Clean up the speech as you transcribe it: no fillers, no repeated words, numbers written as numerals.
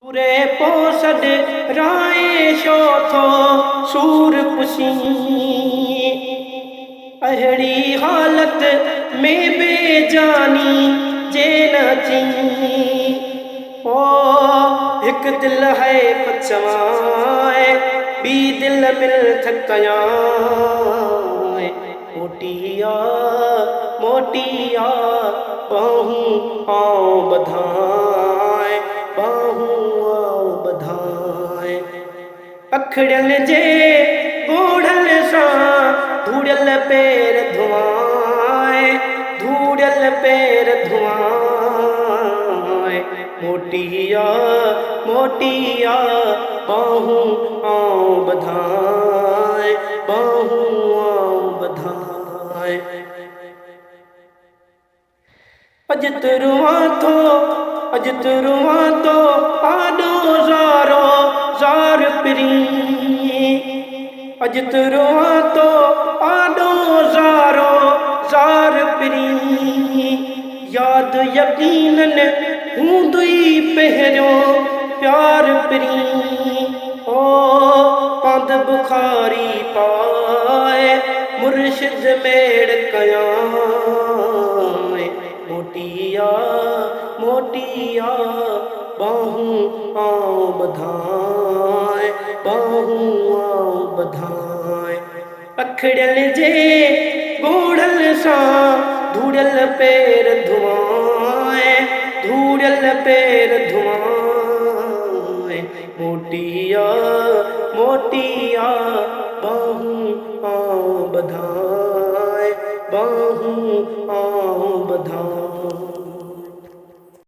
पूरे पोसड राय शो थो सूर पुसी अहिड़ी हालत में बेजानी जे नची ओ हिक दिल है पचवाए बी दिल मिल थकया मोटिया मोटिया बाहू आओ बधाए बाहू आओ बधाए अखड़ल जे गोढ़ल सा धूड़ल पैर धुआए धूड़ल पैर धुआए मोटिया मोटिया बाहू आओ बधाए बाहू आओ बधाए अज तुरुआ तो आडो ज़ारो ज़ार पिरी अज तुरुआ तो आडो ज़ारो ज़ार पिरी याद यकीनन हूंदुई पहिरियों प्यार पिरी ओ पंध बुखारी पाए मुर्शिद मेड़ कया मोटिया मोटिया बाहू आओ बधाए बाहू आओ बधाए अखड़ल जे गोढ़ल सा धूड़ल पैर धुआए धूड़ल पैर धुआए मोटिया मोटिया बाहू आओ बधाए बाहू आओ बधाए।